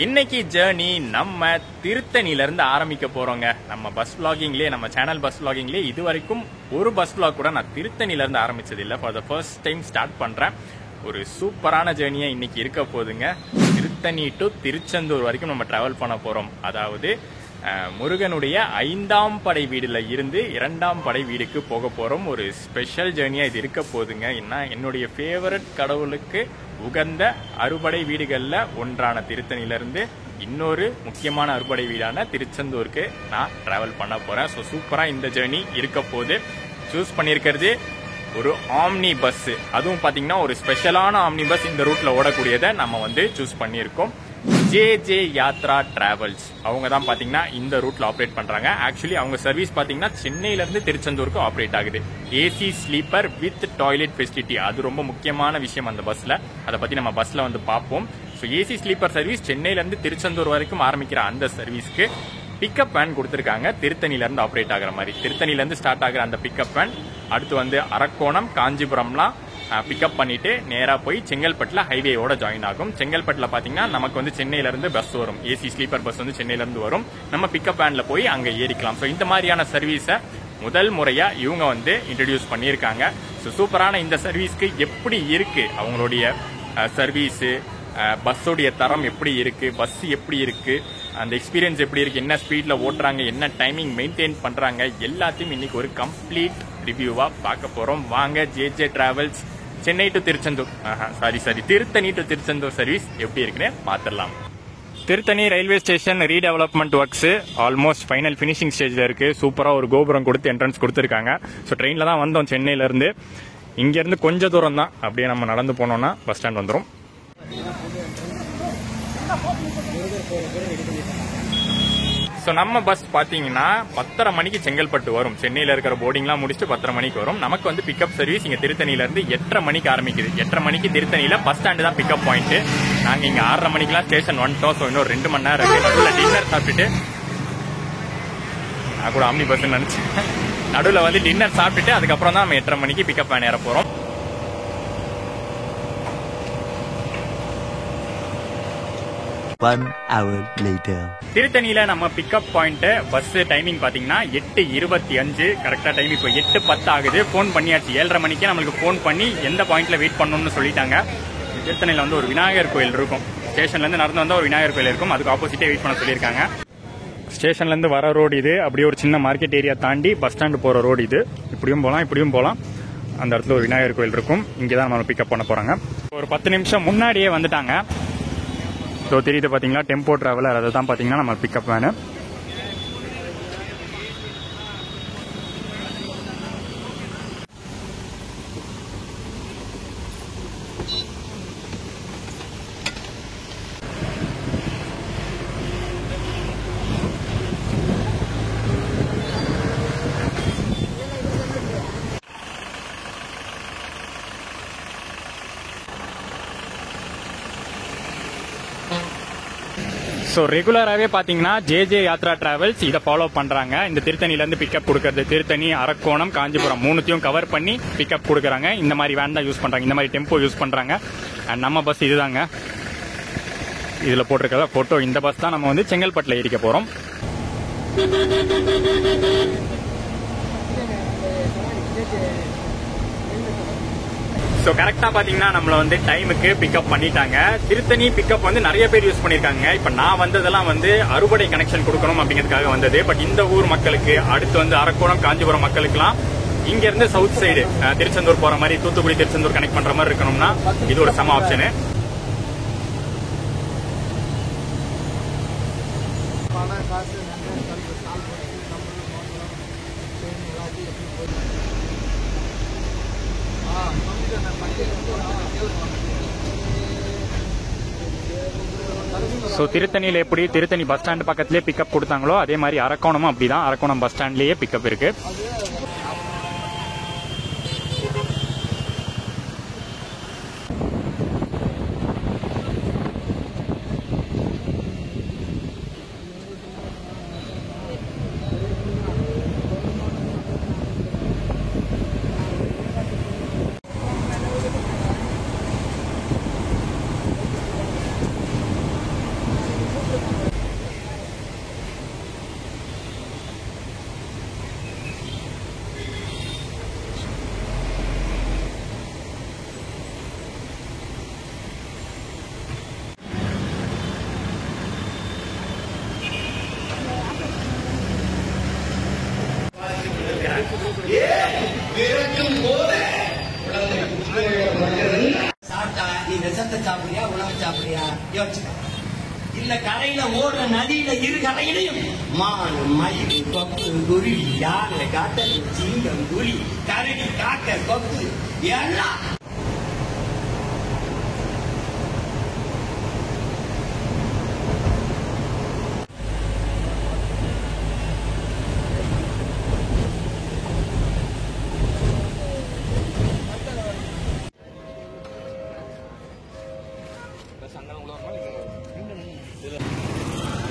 இன்னைக்கு ஜர்னி நம்ம திருத்தணில இருந்து ஆரம்பிக்க போறோங்க. நம்ம பஸ் vloggingலயே, நம்ம சேனல் பஸ் vloggingலயே இது வரைக்கும் ஒரு பஸ் vlog கூட நான் திருத்தணில இருந்து ஆரம்பிச்சது இல்ல. For the first time start பண்றேன். ஒரு சூப்பரான ஜர்னியா இன்னைக்கு இருக்க போகுதுங்க. திருத்தணி டு திருச்செந்தூர் வரைக்கும் நம்ம டிராவல் பண்ண போறோம். அதாவது முருகனுடைய 5ஆம் படை வீடுல இருந்து 2ஆம் படை வீடுக்கு போக போறோம். ஒரு ஸ்பெஷல் ஜர்னியா இது இருக்க போகுதுங்க. என்னுடைய ஃபேவரட் கடவுளுக்கு உகந்த அறுபடை வீடுகள்ல ஒன்றான திருத்தணில இருந்து இன்னொரு முக்கியமான அறுபடை வீடான திருச்செந்தூருக்கு நான் டிராவல் பண்ண போறேன். ஸோ சூப்பரா இந்த ஜர்னி இருக்க போது. சூஸ் பண்ணியிருக்கிறது ஒரு ஆம்னி பஸ். அதுவும் பாத்தீங்கன்னா ஒரு ஸ்பெஷலான ஆம்னி பஸ் இந்த ரூட்ல ஓடக்கூடியதை நம்ம சூஸ் பண்ணியிருக்கோம். ஜே யாத்ரா டிராவல்ஸ் அவங்க தான் பாத்தீங்கன்னா இந்த ரூட்ல ஆப்ரேட் பண்றாங்க. ஆக்சுவலி அவங்க சர்வீஸ் பாத்தீங்கன்னா சென்னையில இருந்து திருச்செந்தூருக்கு ஆப்ரேட் ஆகுது. AC sleeper with toilet facility. அது ரொம்ப முக்கியமான விஷயம் அந்த பஸ்ல. அதை பத்தி நம்ம பஸ்ல பார்ப்போம். ஸோ ஏசி ஸ்லீப்பர் சர்வீஸ் சென்னையில இருந்து திருச்செந்தூர் வரைக்கும் ஆரம்பிக்கிற அந்த சர்வீஸ்க்கு பிக்கப் வேன் கொடுத்திருக்காங்க. திருத்தணில இருந்து ஆப்ரேட் ஆகிற மாதிரி திருத்தணில இருந்து ஸ்டார்ட் ஆகிற அந்த பிக்கப் வேன் அடுத்து அரக்கோணம், காஞ்சிபுரம்லாம் பிக்கப் பண்ணிட்டு நேரா போய் செங்கல்பட்டுல ஹைவேயோட ஜாயின் ஆகும். செங்கல்பட்டுல பாத்தீங்கன்னா நமக்கு சென்னையில இருந்து பஸ் வரும். ஏசி ஸ்லீப்பர் பஸ் சென்னையில இருந்து வரும். நம்ம பிக்கப் வேன்ல போய் அங்க ஏறிக்கலாம். ஸோ இந்த மாதிரியான சர்வீஸை முதல் முறையா இவங்க இன்ட்ரடியூஸ் பண்ணியிருக்காங்க. ஸோ சூப்பரான இந்த சர்வீஸ்க்கு எப்படி இருக்கு அவங்களுடைய சர்வீஸ், பஸ்ஸோடைய தரம் எப்படி இருக்கு, பஸ் எப்படி இருக்கு, அந்த எக்ஸ்பீரியன்ஸ் எப்படி இருக்கு, என்ன ஸ்பீட்ல ஓட்டுறாங்க, என்ன டைமிங் மெயின்டைன் பண்றாங்க, எல்லாத்தையும் இன்னைக்கு ஒரு கம்ப்ளீட் ரிவ்யூவா பார்க்க போறோம். வாங்க J travels Chennai to Tiruchendur Tiruttani to Tiruchendur service எப்படி இருக்குன்னு பாத்திரலாம். Tiruttani railway station redevelopment works almost final finishing ஸ்டேஜ்ல இருக்கு. சூப்பரா ஒரு கோபுரம் கொடுத்து என்ட்ரன்ஸ் கொடுத்திருக்காங்க. ஸோ ட்ரெயின்ல தான் வந்தோம் சென்னையில இருந்து. இங்க இருந்து கொஞ்சம் தூரம் தான், அப்படியே நம்ம நடந்து போனோம்னா பஸ் ஸ்டாண்ட் வந்துடும். ஸோ நம்ம பஸ் பாத்தீங்கன்னா 10:30 மணிக்கு செங்கல்பட்டு வரும். சென்னையில இருக்கிற போர்டிங்லாம் முடிச்சுட்டு 10:30 மணிக்கு வரும். நமக்கு பிக்கப் சர்வீஸ் இங்க திருத்தணில இருந்து 8:30 மணிக்கு ஆரம்பிக்குது. 8:30 மணிக்கு திருத்தணியில பஸ் ஸ்டாண்டு தான் பிக்கப் பாயிண்ட். நாங்க இங்க 6:30 மணிக்கெல்லாம் ஸ்டேஷன் வந்துட்டோம். ஸோ இன்னும் 2 மணி நேரம் இருக்கு. நடுவில் டின்னர் சாப்பிட்டுட்டு, நான் கூட ஆம்னி பஸ் நினைச்சேன், நடுவில் டின்னர் சாப்பிட்டுட்டு அதுக்கப்புறம் தான் நம்ம 8:30 மணிக்கு பிக்கப் வேன் ஏற போறோம். திருத்தணியில நம்ம பிக்கப் பாயிண்ட் பஸ் டைமிங் பாத்தீங்கன்னா 8:25 கரெக்டா டைம். இப்போ 8:10 ஆகுது. போன் பண்ணியாச்சு. 7:30 மணிக்கே நம்மளுக்கு போன் பண்ணி எந்த பாயிண்ட்ல வெயிட் பண்ணணும்னு சொல்லிட்டாங்க. திருத்தணியில ஒரு விநாயகர் கோயில் இருக்கும். ஸ்டேஷன்ல இருந்து நடந்து வந்தா ஒரு விநாயகர் கோயில் இருக்கும். அதுக்கு ஆப்போசிட்டே வெயிட் பண்ண சொல்லியிருக்காங்க. ஸ்டேஷன்ல இருந்து வர ரோடு இது. அப்படியே ஒரு சின்ன மார்க்கெட் ஏரியா தாண்டி பஸ் ஸ்டாண்டு போற ரோடு இது. இப்படியும் போலாம் இப்படியும் போலாம். அந்த இடத்துல ஒரு விநாயகர் கோயில் இருக்கும். இங்கதான் நம்ம பிக்கப் பண்ண போறாங்க. ஒரு 10 நிமிஷம் முன்னாடியே வந்துட்டாங்க. ஸோ தெரியுது பாத்தீங்களா, டெம்போ டிராவலர். அதை தான் பாத்தீங்கன்னா நம்ம பிக்கப் வேனு. ஸோ ரெகுலராகவே பார்த்தீங்கன்னா ஜே யாத்ரா டிராவல்ஸ் இதை ஃபாலோ பண்ணுறாங்க. இந்த திருத்தணிலேருந்து பிக்கப் கொடுக்கறது, திருத்தணி, அரக்கோணம், காஞ்சிபுரம் 3த்தையும் கவர் பண்ணி பிக்கப் கொடுக்குறாங்க. இந்த மாதிரி வேன் தான் யூஸ் பண்ணுறாங்க, இந்த மாதிரி டெம்போ யூஸ் பண்ணுறாங்க. அண்ட் நம்ம பஸ் இதுதாங்க. இதில் போட்டிருக்கிறத ஃபோட்டோ இந்த பஸ் தான் நம்ம செங்கல்பட்டில் ஏறிக்க போகிறோம். ஸோ கரெக்டா பாத்தீங்கன்னா நம்மள டைமுக்கு பிக்கப் பண்ணிட்டாங்க. திருத்தணி பிக்கப் நிறைய பேர் யூஸ் பண்ணிருக்காங்க. இப்ப நான் வந்ததெல்லாம் அறுபடை கனெக்ஷன் கொடுக்கணும் அப்படிங்கிறதுக்காக வந்தது. பட் இந்த ஊர் மக்களுக்கு, அடுத்து அரக்கோணம், காஞ்சிபுரம் மக்களுக்குலாம் இங்க இருந்து சவுத் சைடு திருச்செந்தூர் போற மாதிரி, தூத்துக்குடி திருச்செந்தூர் கனெக்ட் பண்ற மாதிரி இருக்கணும்னா இது ஒரு சம ஆப்ஷனு. ஸோ திருத்தணியில் எப்படி திருத்தணி பஸ் ஸ்டாண்ட் பக்கத்திலேயே பிக்கப் கொடுத்தாங்களோ அதே மாதிரி அரக்கோணமும் அப்படிதான். அரக்கோணம் பஸ் ஸ்டாண்ட்லேயே பிக்கப் இருக்கு. இல்ல கரையில ஓடுற நதியில இரு கரையிலையும் மான், மயில், கொக்கு, குருவி, யானை, காட்டல், சிங்கம், புலி, கரடி, காக்க, கொக்கு எல்லாம்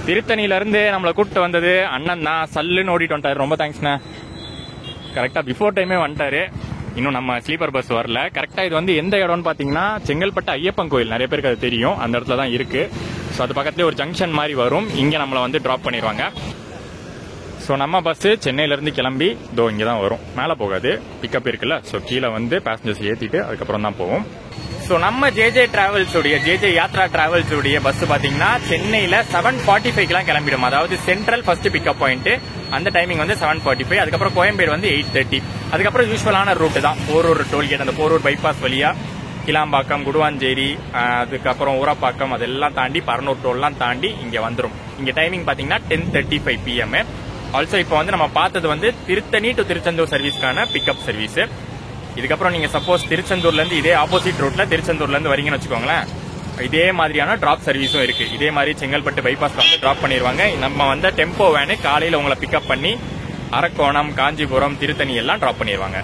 திருத்தணியில இருந்து நம்மளை கூப்பிட்டு வந்தது அண்ணன் தான். சல்லுன்னு ஓடிட்டு வந்துட்டாரு. ரொம்ப தேங்க்ஸ்ண்ணா. கரெக்டா பிஃபோர் டைமே வந்துட்டாரு. இன்னும் நம்ம ஸ்லீப்பர் பஸ் வரல. கரெக்டா இது வந்து எந்த இடம்னு பாத்தீங்கன்னா செங்கல்பட்டு ஐயப்பன் கோயில், நிறைய பேருக்கு அது தெரியும், அந்த இடத்துல தான் இருக்கு. ஸோ அது பக்கத்துலேயே ஒரு ஜங்ஷன் மாதிரி வரும். இங்க நம்மளை வந்து டிராப் பண்ணிடுவாங்க. ஸோ நம்ம பஸ் சென்னையிலேருந்து கிளம்பி இதோ இங்கே தான் வரும். மேலே போகாது, பிக்கப் இருக்குல்ல. ஸோ கீழே வந்து பேசஞ்சர்ஸ் ஏற்றிட்டு அதுக்கப்புறம் தான் போவோம். ஸோ நம்ம ஜேஜே டிராவல்ஸுடைய ஜேஜே யாத்ரா டிராவல்ஸுடைய பஸ் பார்த்தீங்கன்னா சென்னையில் 7:45க்கெல்லாம் கிளம்பிடும். அதாவது சென்ட்ரல் ஃபர்ஸ்ட் பிக்கப் பாயிண்ட், அந்த டைமிங் வந்து 7:45. அதுக்கப்புறம் கோயம்பேடு வந்து 8:30. அதுக்கப்புறம் யூஸ்வலான ரூட் தான் போரூர் டோல்கேட், அந்த போரூர் பைபாஸ் வழியா கிளாம்பாக்கம், குடுவாஞ்சேரி, அதுக்கப்புறம் ஊரப்பாக்கம், அதெல்லாம் தாண்டி பரனூர் டோல்லாம் தாண்டி இங்கே வந்துடும். இங்கே டைமிங் பார்த்தீங்கன்னா 10:35 PM. ஆல்சோ இப்போ வந்து நம்ம பார்த்தது வந்து திருத்தணி டு திருச்செந்தூர் சர்வீஸ்க்கான பிக்கப் சர்வீஸ். இதுக்கப்புறம் நீங்க சப்போஸ் திருச்செந்தூர்ல இருந்து இதே ஆப்போசிட் ரூட்ல திருச்செந்தூர்ல இருந்து வரீங்கன்னு வச்சுக்கோங்களேன், இதே மாதிரியான டிராப் சர்வீஸும் இருக்கு. இதே மாதிரி செங்கல்பட்டு பைபாஸ்ல வந்து டிராப் பண்ணிடுவாங்க. நம்ம வந்து டெம்போ வேனு காலையில உங்களை பிக்கப் பண்ணி அரக்கோணம், காஞ்சிபுரம், திருத்தணி எல்லாம் டிராப் பண்ணிடுவாங்க.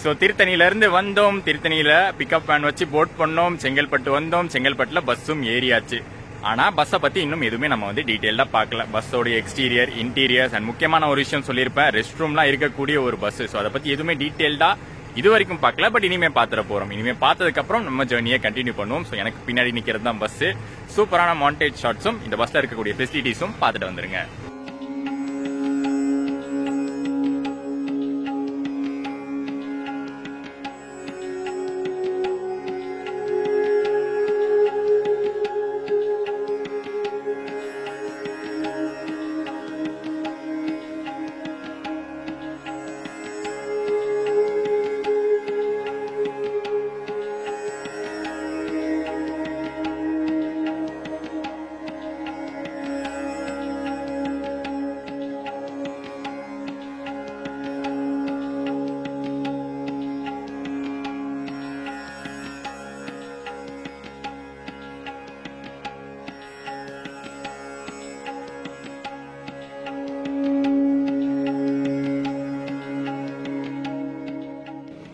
ஸோ திருத்தணியில இருந்து வந்தோம், திருத்தணியில பிக்கப் வேன் வச்சு போட் பண்ணோம், செங்கல்பட்டு வந்தோம், செங்கல்பட்டுல பஸ்ஸும் ஏறியாச்சு. ஆனா பஸ்ஸை பத்தி இன்னும் எதுவுமே நம்ம வந்து டீடைல்டா பார்க்கல. பஸ்ஸோட எக்ஸ்டீரியர், இன்டீரியர்ஸ் அண்ட் முக்கியமான ஒரு விஷயம் சொல்லியிருப்பேன், ரெஸ்ட் ரூம்லாம் இருக்கக்கூடிய ஒரு பஸ். ஸோ அதை பத்தி எதுவுமே டீடைல்டா இது வரைக்கும் பார்க்கல. பட் இனிமே பாத்துற போறோம். இனிமே பார்த்ததுக்கு அப்புறம் நம்ம ஜேர்னியை கண்டினியூ பண்ணுவோம். ஸோ எனக்கு பின்னாடி நிக்கிறது தான் பஸ். சூப்பரான மாண்டேஜ் ஷாட்ஸும் இந்த பஸ்ல இருக்கக்கூடிய ஃபெசிலிட்டிஸும் பார்த்துட்டு வந்துருங்க.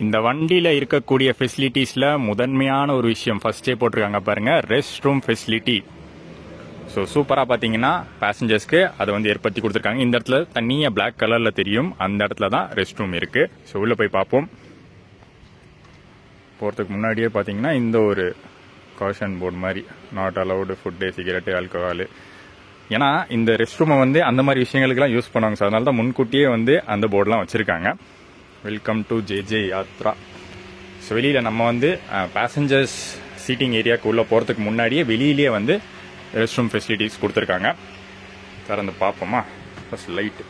இந்த வண்டியில இருக்கக்கூடிய ஃபெசிலிட்டிஸ்ல முதன்மையான ஒரு விஷயம் ஃபர்ஸ்டே போட்டிருக்காங்க பாருங்க, ரெஸ்ட் ரூம் ஃபெசிலிட்டி. ஸோ சூப்பரா பாத்தீங்கன்னா பேசஞ்சர்ஸ்க்கு அதை வந்து ஏற்படுத்தி கொடுத்துருக்காங்க. இந்த இடத்துல தனியா பிளாக் கலர்ல தெரியும், அந்த இடத்துல தான் ரெஸ்ட் ரூம் இருக்கு. ஸோ உள்ள போய் பார்ப்போம். போறதுக்கு முன்னாடியே பாத்தீங்கன்னா இந்த ஒரு காஷன் போர்டு மாதிரி, not allowed food, cigarette, alcohol. ஏன்னா இந்த ரெஸ்ட் ரூமை வந்து அந்த மாதிரி விஷயங்களுக்குலாம் யூஸ் பண்ணுவாங்க. ஸோ அதனால தான் முன்கூட்டியே வந்து அந்த போர்டெலாம் வச்சிருக்காங்க. Welcome to JJ Yatra. So வெளியில் நம்ம வந்து பேசஞ்சர்ஸ் சீட்டிங் ஏரியாவுக்கு உள்ளே போகிறதுக்கு முன்னாடியே வெளியிலேயே வந்து ரெஸ்ட் ரூம் ஃபெசிலிட்டிஸ் கொடுத்துருக்காங்க. திறந்து பார்ப்போமா? First light.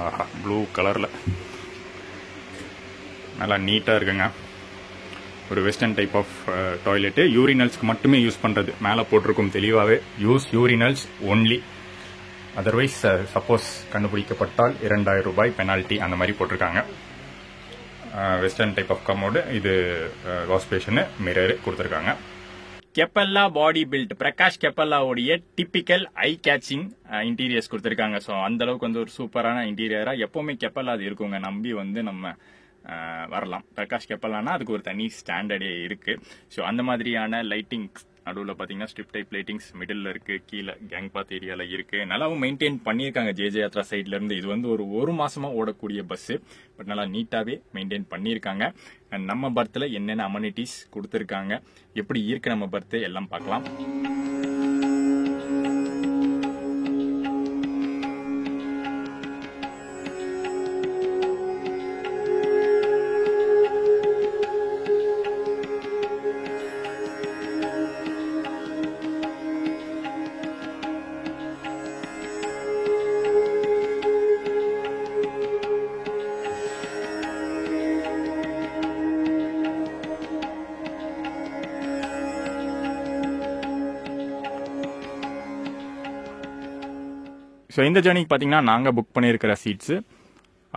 ஆஹா, ப்ளூ கலரில் நல்லா நீட்டாக இருக்குங்க. ஒரு வெஸ்டர்ன் டைப் ஆஃப் டாய்லெட்டு. யூரினல்ஸ்க்கு மட்டுமே யூஸ் பண்ணுறது மேலே போட்டிருக்கும் தெளிவாகவே, use urinals only. Otherwise suppose கண்டுபிடிக்கப்பட்டால் 2000 ரூபாய் பெனால்ட்டி அந்த மாதிரி போட்டிருக்காங்க. Western type of commode. இது வாஷ் பேஷனு, மிரர் கொடுத்துருக்காங்க. கெப்பல்லா பாடி பில்ட், பிரகாஷ் கெப்பல்லாவுடைய டிப்பிக்கல் ஐ கேச்சிங் இன்டீரியர்ஸ் கொடுத்துருக்காங்க. ஸோ அந்த அளவுக்கு வந்து ஒரு சூப்பரான இன்டீரியரா எப்பவுமே கெப்பல்லா அது இருக்குங்க. நம்பி வந்து நம்ம வரலாம். பிரகாஷ் கெப்பல்லானா அதுக்கு ஒரு தனி ஸ்டாண்டர்டே இருக்கு. ஸோ அந்த மாதிரியான லைட்டிங் நடுவில் பார்த்தீங்கன்னா ஸ்ட்ரிப் டைப் லைட்டிங்ஸ் மிடில் இருக்கு, கீழே கேங் பாத் ஏரியால இருக்கு. நல்லாவும் மெயின்டைன் பண்ணியிருக்காங்க ஜேஜே யாத்ரா சைட்ல இருந்து. இது வந்து ஒரு மாசமா ஓடக்கூடிய பஸ், பட் நல்லா நீட்டாவே மெயின்டைன் பண்ணியிருக்காங்க. அண்ட் நம்ம பர்த்ல என்னென்ன அமெனிட்டிஸ் கொடுத்துருக்காங்க, எப்படி இருக்கு நம்ம பர்த் எல்லாம் பார்க்கலாம். ஸோ இந்த ஜேர்னிக்கு பார்த்தீங்கன்னா நாங்கள் புக் பண்ணியிருக்கிற seats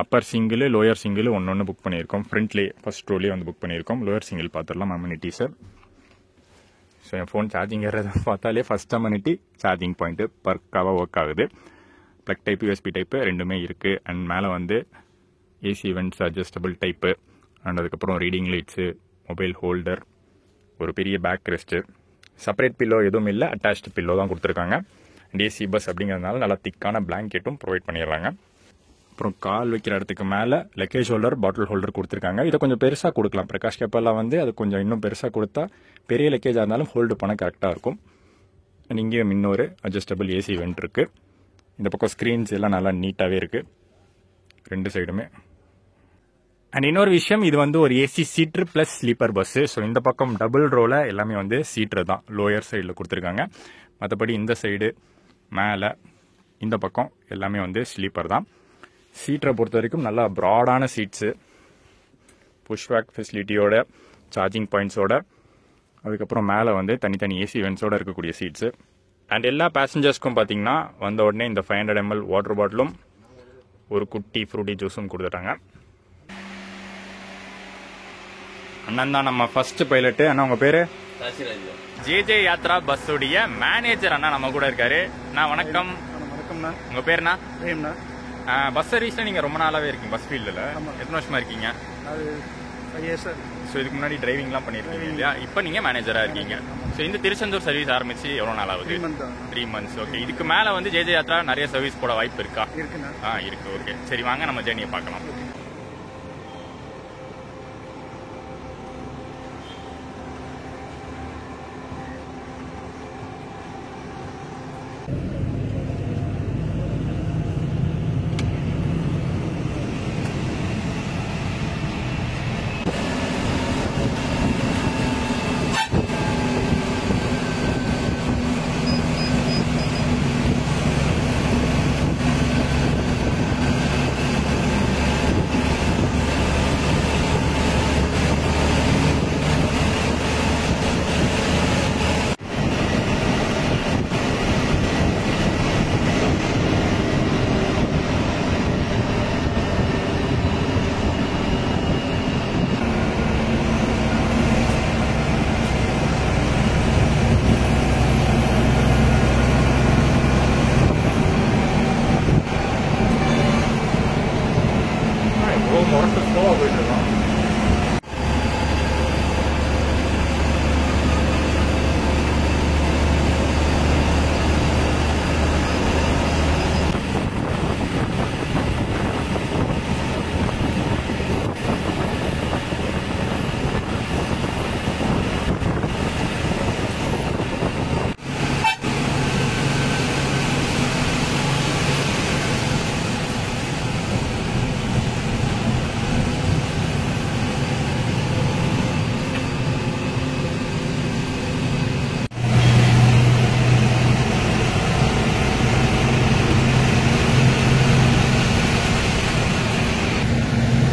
upper single lower single ஒன்று புக் பண்ணியிருக்கோம். ஃப்ரண்ட்லேயே ஃபர்ஸ்ட் ரோலேயே வந்து புக் பண்ணியிருக்கோம். லோயர் சிங்கிள் பார்த்துடலாம் அம்யூனிட்டிஸை. ஸோ என் ஃபோன் சார்ஜிங் ஏறதை பார்த்தாலே ஃபர்ஸ்ட் அம்யூனிட்டி சார்ஜிங் பாயிண்ட்டு பர்க்காவாக ஒர்க் ஆகுது. ப்ளக் டைப்பு யூஎஸ்பி டைப்பு ரெண்டுமே இருக்குது. அண்ட் மேலே வந்து AC vents adjustable type and அதுக்கப்புறம் ரீடிங் லைட்ஸு, மொபைல் ஹோல்டர், ஒரு பெரிய பேக் ரெஸ்ட்டு, செப்பரேட் பில்லோ எதுவும் இல்லை, அட்டாச்டு பில்லோ தான் கொடுத்துருக்காங்க. அண்ட் ஏசி பஸ் அப்படிங்கிறதுனால நல்லா திக்கான பிளாங்கெட்டும் ப்ரொவைட் பண்ணிடுறாங்க. அப்புறம் கால் வைக்கிற இடத்துக்கு மேலே லக்கேஜ் ஹோல்டர், பாட்டில் ஹோல்டர் கொடுத்துருக்காங்க. இதை கொஞ்சம் பெருசாக கொடுக்கலாம். பிரகாஷ் கேப்பெல்லாம் வந்து அது கொஞ்சம் இன்னும் பெருசாக கொடுத்தா பெரிய லக்கேஜாக இருந்தாலும் ஹோல்டு பண்ண கரெக்டாக இருக்கும். அண்ட் இங்கேயும் இன்னொரு அட்ஜஸ்டபிள் ஏசி வென்ட் இருக்குது. இந்த பக்கம் ஸ்க்ரீன்ஸ் எல்லாம் நல்லா நீட்டாகவே இருக்குது ரெண்டு சைடுமே. அண்ட் இன்னொரு விஷயம், இது வந்து ஒரு AC seater plus sleeper bus. So இந்த பக்கம் டபுள் ரோவில் எல்லாமே வந்து சீட்ரு தான் லோயர் சைடில் கொடுத்துருக்காங்க. மற்றபடி இந்த சைடு மேலே இந்த பக்கம் எல்லாமே வந்து ஸ்லீப்பர் தான். சீட்டரை பொறுத்த வரைக்கும் நல்லா ப்ராடான சீட்ஸு, புஷ்பேக் ஃபெசிலிட்டியோட, சார்ஜிங் பாயிண்ட்ஸோட, அதுக்கப்புறம் மேலே வந்து தனித்தனி ஏசி வென்ட்ஸோட இருக்கக்கூடிய சீட்ஸு. அண்ட் எல்லா பேசஞ்சர்ஸ்க்கும் பார்த்தீங்கன்னா வந்த உடனே இந்த 500 ml வாட்டர் பாட்டிலும் ஒரு குட்டி ஃப்ரூட்டி ஜூஸும் கொடுத்துட்டாங்க. அண்ணன் தான் நம்ம ஃபர்ஸ்ட் பைலட்டு. அண்ணா உங்கள் பேர்? ஜேஜே யாத்ரா பஸ்ஸுடைய மேனேஜர் அண்ணா நம்ம கூட இருக்காரு. நான் வணக்கம். வணக்கம்ண்ணா. உங்கள் பேருண்ணா? பிரேம்ண்ணா. பஸ் சர்வீஸில் நீங்கள் ரொம்ப நாளாகவே இருக்கீங்க பஸ் ஃபீல்டில். எத்தனை வருஷமாக இருக்கீங்க? அது 5 years. ஸோ இதுக்கு முன்னாடி டிரைவிங்லாம் பண்ணியிருக்கீங்க இல்லையா? இப்போ நீங்கள் மேனேஜராக இருக்கீங்க. ஸோ இந்த திருச்செந்தூர் சர்வீஸ் ஆரம்பிச்சு எவ்வளோ நாள் ஆகுது? 3 months. ஓகே. இதுக்கு மேலே வந்து ஜேஜே யாத்ரா நிறைய சர்வீஸ் போட வாய்ப்பு இருக்கா? இருக்குண்ணா. இருக்கு. ஓகே, சரி வாங்க நம்ம ஜேர்னியை பார்க்கலாம்.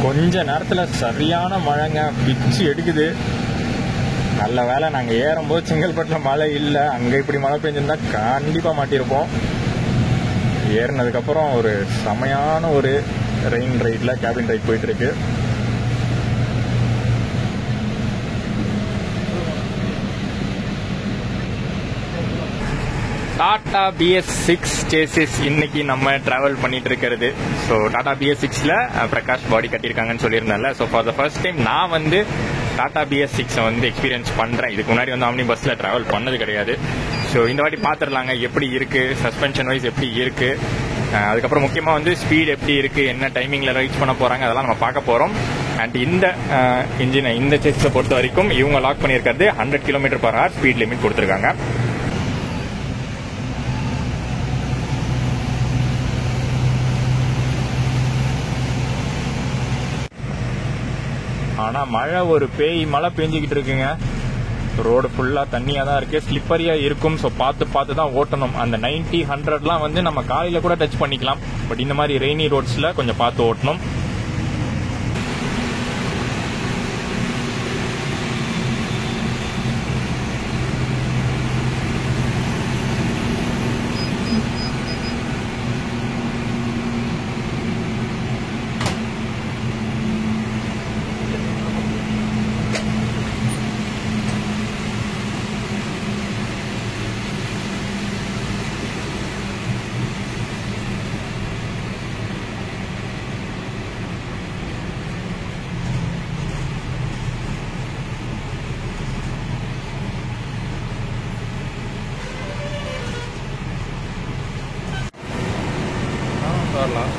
கொஞ்ச நேரத்தில் சரியான மழைங்க, பிச்சு எடுக்குது. நல்ல வேலை நாங்கள் ஏறும்போது செங்கல்பட்டில் மழை இல்லை. அங்கே இப்படி மழை பெஞ்சிருந்தா கண்டிப்பாக மாட்டியிருப்போம். ஏறினதுக்கப்புறம் ஒரு செமையான ஒரு ரெயின் ரைடில் கேபின் ரைட் போயிட்டுருக்கு. டாடா BS6 சேசிஸ் இன்னைக்கு நம்ம டிராவல் பண்ணிட்டு இருக்கிறது. ஸோ டாடா BS6ல பிரகாஷ் பாடி கட்டியிருக்காங்கன்னு சொல்லியிருந்தேன்ல. So for the first time நான் வந்து டாடா BS6 வந்து எக்ஸ்பீரியன்ஸ் பண்ணுறேன். இதுக்கு முன்னாடி வந்து ஆம்னி பஸ்ஸில் ட்ராவல் பண்ணது கிடையாது. ஸோ இந்த வாட்டி பார்த்துடலாங்க எப்படி இருக்குது, சஸ்பென்ஷன் வைஸ் எப்படி இருக்குது, அதுக்கப்புறம் முக்கியமாக வந்து ஸ்பீட் எப்படி இருக்குது, என்ன டைமிங்கில் ரீச் பண்ண போகிறாங்க, அதெல்லாம் நம்ம பார்க்க போகிறோம். அண்ட் இந்த இன்ஜினை இந்த சேசிஸை பொறுத்த வரைக்கும் இவங்க லாக் பண்ணியிருக்கிறது 100 km/h ஸ்பீட் லிமிட் கொடுத்துருக்காங்க. ஆனால் மழை ஒரு பேய் மழை பெஞ்சிக்கிட்டு இருக்குங்க. ரோடு ஃபுல்லாக தண்ணியாக தான் இருக்குது, ஸ்லிப்பரியாக இருக்கும். ஸோ பார்த்து தான் ஓட்டணும். அந்த 90, 100லாம் வந்து நம்ம காலையில் கூட டச் பண்ணிக்கலாம். பட் இந்த மாதிரி ரெய்னி ரோட்ஸில் கொஞ்சம் பார்த்து ஓட்டணும். வரலாம்.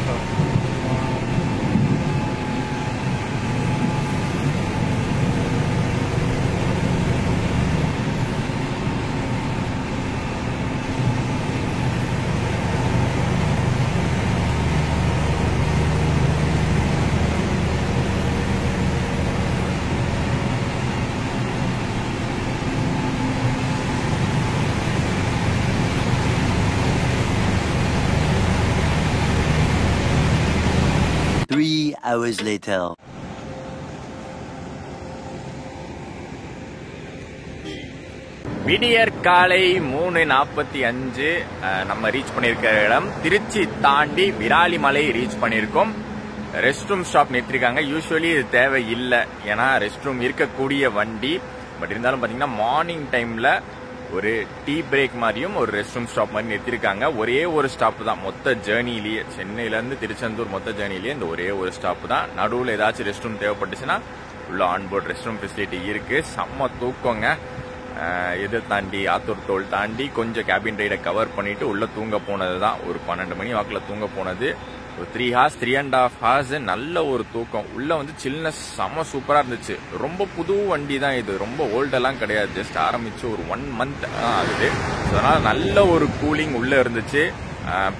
Hours later. விடியற் காலை 3:45 நம்ம ரீச் பண்ணியிருக்கிற இடம் திருச்சி தாண்டி விராலிமலை ரீச் பண்ணியிருக்கோம். ரெஸ்ட் ரூம் ஸ்டாப் நிறுத்திருக்காங்க. யூஸ்வலி இது தேவை இல்லை, ஏன்னா ரெஸ்ட் ரூம் இருக்கக்கூடிய வண்டி. பட் இருந்தாலும் பார்த்தீங்கன்னா மார்னிங் டைமில் ஒரு டீ பிரேக் மாதிரியும் ஒரு ரெஸ்ட் ரூம் ஸ்டாப் மாதிரி நிறுத்திருக்காங்க. ஒரே ஒரு ஸ்டாப் தான் மொத்த ஜேர்னிலேயே, சென்னையிலேருந்து திருச்செந்தூர் மொத்த ஜேர்னிலேயே இந்த ஒரே ஒரு ஸ்டாப் தான். நடுவில் ஏதாச்சும் ரெஸ்ட் ரூம் தேவைப்பட்டுச்சுன்னா உள்ள ஆன்போர்ட் ரெஸ்ட் ரூம் ஃபெசிலிட்டி இருக்கு. செம்ம தூக்கங்க. எது தாண்டி ஆத்தூர் டோல் தாண்டி கொஞ்சம் கேபின் ரைடை கவர் பண்ணிட்டு உள்ள தூங்க போனது தான். ஒரு 12 மணி வாக்கில் தூங்க போனது. ஒரு 3 hours 3.5 hours நல்ல ஒரு தூக்கம். உள்ள வந்து சில்னஸ் செம்ம சூப்பரா இருந்துச்சு. ரொம்ப புது வண்டி தான் இது, ரொம்ப ஓல்டெல்லாம் கிடையாது. ஜஸ்ட் ஆரம்பிச்சு ஒரு 1 month ஆகுது. அதனால நல்ல ஒரு கூலிங் உள்ள இருந்துச்சு.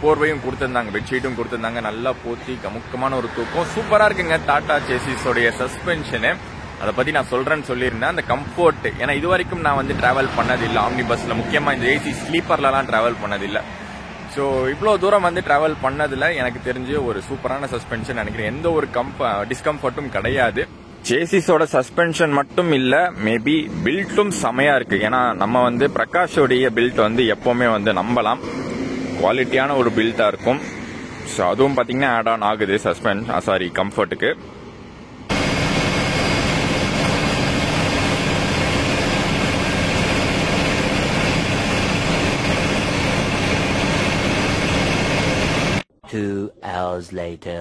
போர்வையும் கொடுத்திருந்தாங்க, பெட்ஷீட்டும் கொடுத்திருந்தாங்க. நல்லா போத்தி கமுக்கமான ஒரு தூக்கம். சூப்பரா இருக்குங்க. டாடா சேசிஸோடைய சஸ்பென்ஷனு அதை பத்தி நான் சொல்றேன்னு சொல்லியிருந்தேன். அந்த கம்ஃபோர்ட், ஏன்னா இது வரைக்கும் நான் வந்து டிராவல் பண்ணதில்லை ஆம்னி பஸ்ல, முக்கியமா இந்த ஏசி ஸ்லீப்பர்லாம் டிராவல் பண்ணதில்லை. ஸோ இவ்வளோ தூரம் வந்து டிராவல் பண்ணதில் எனக்கு தெரிஞ்சு ஒரு சூப்பரான சஸ்பென்ஷன் நினைக்கிறேன். எந்த ஒரு டிஸ்கம்ஃபர்ட்டும் கிடையாது. சேசிஸோட சஸ்பென்ஷன் மட்டும் இல்ல, மேபி பில்ட்டும் செமையா இருக்கு. ஏன்னா நம்ம வந்து பிரகாஷோடைய பில்ட் வந்து எப்பவுமே வந்து நம்பலாம், குவாலிட்டியான ஒரு பில்டா இருக்கும். ஸோ அதுவும் பாத்தீங்கன்னா ஆட் ஆன் ஆகுது கம்ஃபர்ட்டுக்கு. Two hours later.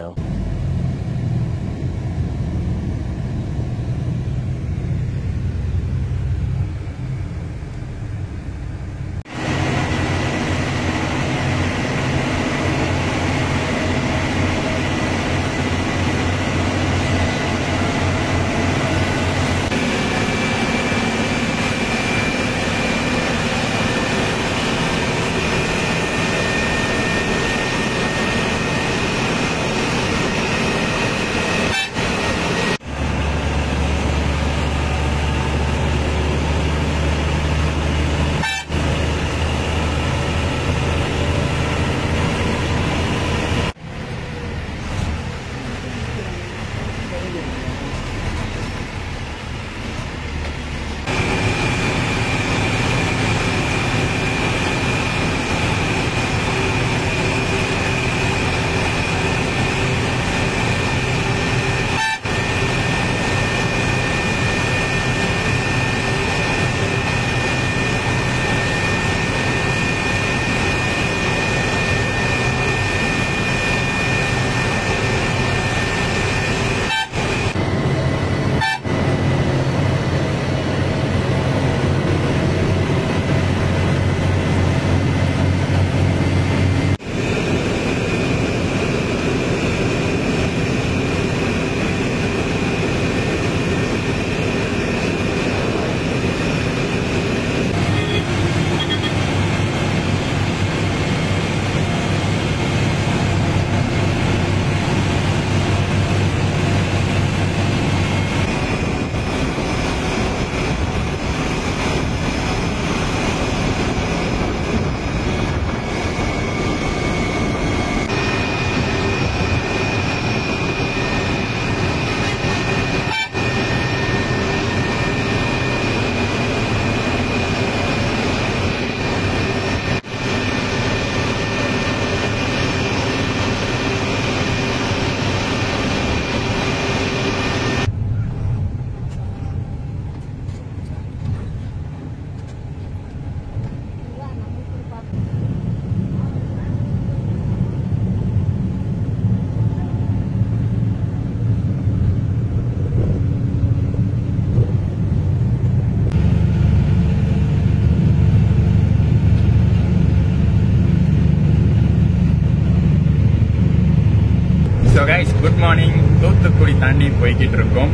So guys good morning. Thoothukudi தாண்டி போய்கிட்டு இருக்கோம்.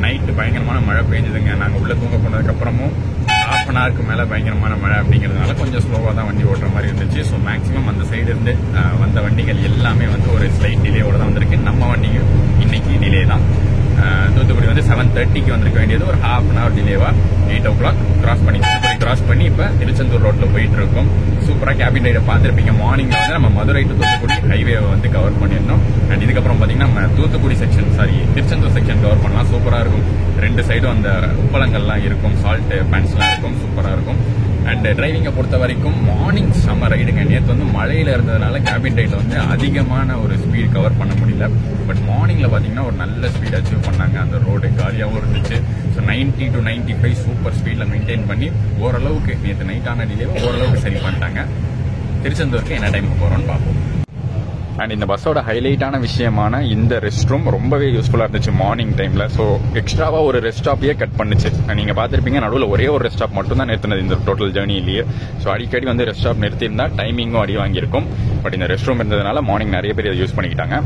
நைட்டு பயங்கரமான மழை பெஞ்சதுங்க. நாங்கள் உள்ள தூங்க போனதுக்கப்புறமும் ஹாஃப் அன் ஹவருக்கு மேலே பயங்கரமான மழை அப்படிங்கிறதுனால கொஞ்சம் ஸ்லோவாக தான் வண்டி ஓட்டுற மாதிரி இருந்துச்சு. ஸோ மேக்ஸிமம் அந்த சைடு இருந்து வந்த வண்டிகள் எல்லாமே வந்து ஒரு ஸ்லைட் டிலேவோட தான் வந்திருக்கு. நம்ம வண்டியும் இன்னைக்கு டிலே தான். தூத்துக்குடி வந்து 7:30க்கு வந்திருக்க வேண்டியது ஒரு ஹாஃப் அன் ஹவர் டிலேவா 8 o'clock கிராஸ் பண்ணி இப்போ திருச்செந்தூர் ரோட்ல போயிட்டு இருக்கோம். சூப்பராக கேபின் ரைடை பார்த்துருப்பீங்க. மார்னிங்ல வந்து நம்ம மதுரை டு தூத்துக்குடி ஹைவேவை வந்து கவர் பண்ணியிருந்தோம். அண்ட் இதுக்கப்புறம் பார்த்தீங்கன்னா நம்ம Thoothukudi section Tiruchendur section cover பண்ணலாம். சூப்பராக இருக்கும். 2 சைடும் அந்த உப்பளங்கள்லாம் இருக்கும், சால்ட் பேண்ட்ஸ்லாம் இருக்கும், சூப்பராக இருக்கும். அண்ட் டிரைவிங்கை பொறுத்த வரைக்கும் மார்னிங் சம்மர் ரைடுங்க. நேற்று வந்து மழையில இருந்ததுனால கேபின் ரைட்ல வந்து அதிகமான ஒரு ஸ்பீட் கவர் பண்ண முடியல. பட் மார்னிங்ல பாத்தீங்கன்னா ஒரு நல்ல ஸ்பீட் அச்சீவ் பண்ணாங்க. அந்த ரோடு காலியாகவும் இருந்துச்சு. ஸோ 90 to 95 சூப்பர் ஸ்பீட்ல மெயின்டைன் பண்ணி ஓரளவுக்கு நேற்று நைட்டான டிலேவை ஓரளவுக்கு சரி பண்ணிட்டாங்க. திருச்செந்தூருக்கு என்ன டைமுக்கு போறோம்னு பார்ப்போம். அண்ட் இந்த பஸ்ஸோட ஹைலைட்டான விஷயமான இந்த ரெஸ்ட் ரூம் ரொம்பவே யூஸ்ஃபுல்லாக இருந்துச்சு மார்னிங் டைமில். ஸோ எக்ஸ்ட்ராவாக ஒரு ரெஸ்ட் ஸ்டாப்பையே கட் பண்ணுச்சு. நீங்கள் பார்த்துருப்பீங்க, நடுவில் ஒரே ஒரு ரெஸ்ட் ஸ்டாப் மட்டும் தான் நிறுத்தினது இந்த டோட்டல் ஜேர்னிலேயே. ஸோ அடிக்கடி வந்து ரெஸ்ட் ஸ்டாப் நிறுத்தியிருந்தா டைமிங்கும் அடி வாங்கியிருக்கும். பட் இந்த ரெஸ்ட் ரூம் இருந்ததுனால மார்னிங் நிறைய பேர் இதை யூஸ் பண்ணிக்கிட்டாங்க.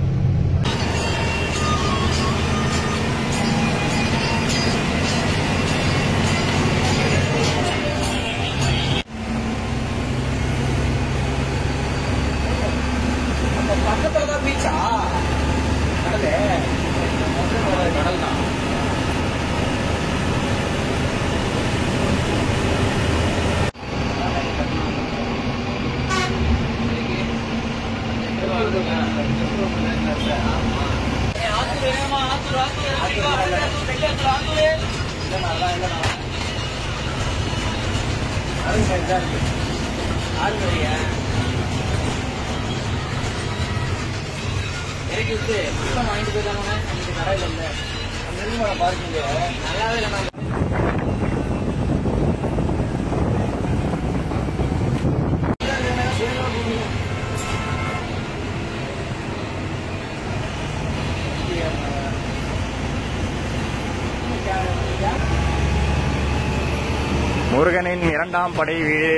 முருகனின் 2ஆம் படை வீடு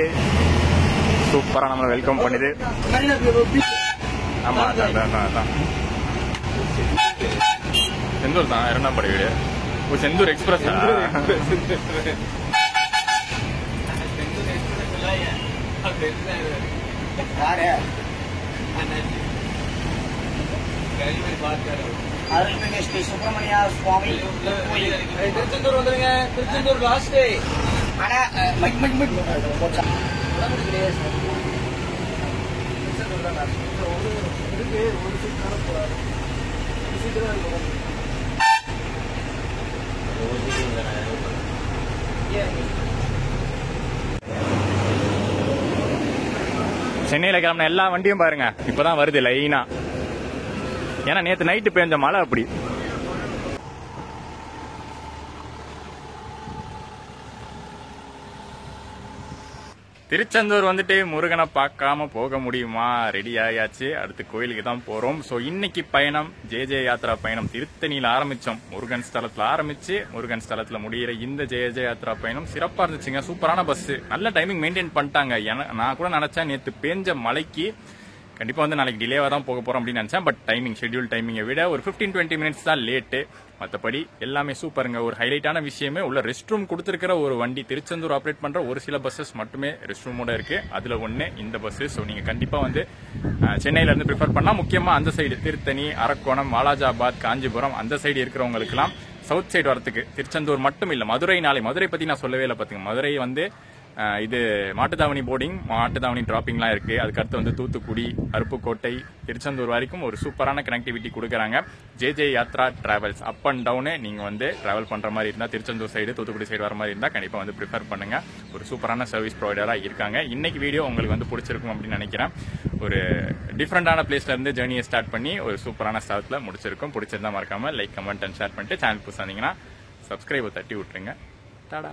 சூப்பரா நம்மளை வெல்கம் பண்ணுது. ஆமா, அதான் செந்தூர் தான் 2ஆம் படை வீடு. செந்தூர் எக்ஸ்பிரஸ். அருள்மிகு ஸ்ரீ சுப்பிரமணிய சுவாமி திருச்செந்தூர் வந்துருங்க. திருச்செந்தூர் லாஸ்ட். ஆனா போச்சா சென்னையில கிளம்பின எல்லா வண்டியும் பாருங்க இப்பதான் வருது லைனா. ஏன்னா நேத்து நைட்டு பெய்ஞ்ச மழை அப்படி. திருச்செந்தூர் வந்துட்டு முருகனை பார்க்காம போக முடியுமா? ரெடி ஆயாச்சு. அடுத்து கோயிலுக்கு தான் போறோம். ஸோ இன்னைக்கு பயணம் ஜே யாத்ரா பயணம் திருத்தணியில் ஆரம்பிச்சோம். முருகன் ஸ்தலத்துல ஆரம்பிச்சு முருகன் ஸ்தலத்துல முடிகிற இந்த ஜே யாத்ரா பயணம் சிறப்பா இருந்துச்சுங்க. சூப்பரான பஸ், நல்ல டைமிங் மெயின்டைன் பண்ணிட்டாங்க. நான் கூட நினைச்சேன் நேற்று பேஞ்ச மழைக்கு கண்டிப்பா வந்து நாளைக்கு டிலேவா தான் போக போறோம் அப்படின்னு நினைச்சேன். பட் ஷெட்யூல் டைமிங்கை விட ஒரு 15-20 மினிட்ஸ் தான் லேட்டு. மற்றபடி எல்லாமே சூப்பருங்க. ஒரு ஹைலைட்டான விஷயமே உள்ள ரெஸ்ட் ரூம் கொடுத்துருக்கிற ஒரு வண்டி. திருச்செந்தூர் ஆப்ரேட் பண்ற ஒரு சில பஸ்ஸஸ் மட்டுமே ரெஸ்ட் ரூமோட இருக்கு. அதுல ஒண்ணு இந்த பஸ். ஸோ நீங்க கண்டிப்பா வந்து சென்னையில இருந்து ப்ரிஃபர் பண்ணலாம். முக்கியமா அந்த சைடு திருத்தணி, அரக்கோணம், வாலாஜாபாத், காஞ்சிபுரம் அந்த சைடு இருக்கிறவங்களுக்குலாம் சவுத் சைடு வரத்துக்கு திருச்செந்தூர் மட்டும் இல்ல, மதுரை பத்தி நான் சொல்லவே இல்லை. பாத்தீங்க, மதுரை வந்து இது மாட்டுத்தாவணி போர்டிங், மாட்டுத்தாவணி டிராப்பிங்லாம் இருக்கு. அதுக்கடுத்து வந்து தூத்துக்குடி, அருப்புக்கோட்டை, திருச்செந்தூர் வரைக்கும் ஒரு சூப்பரான கனெக்டிவிட்டி கொடுக்குறாங்க. J Yatra travels. Up and down நீங்க வந்து டிராவல் பண்ற மாதிரி இருந்தா திருச்செந்தூர் சைடு, தூத்துக்குடி சைடு வர மாதிரி இருந்தா கண்டிப்பா வந்து ப்ரிஃபர் பண்ணுங்க. ஒரு சூப்பரான சர்வீஸ் ப்ரொவைடரா இருக்காங்க. இன்னைக்கு வீடியோ உங்களுக்கு வந்து பிடிச்சிருக்கும் அப்படின்னு நினைக்கிறேன். ஒரு டிஃப்ரெண்டான பிளேஸ்ல இருந்து ஜேர்னியை ஸ்டார்ட் பண்ணி ஒரு சூப்பரான ஸ்டார்ட்ல முடிச்சிருக்கும். பிடிச்சிருந்தா மறக்காம லைக், கமெண்ட் அண்ட் ஷேர் பண்ணிட்டு சேனல் புதுசா இருந்தீங்கன்னா சப்ஸ்கிரைப் தட்டி விட்டுருங்க. டாடா.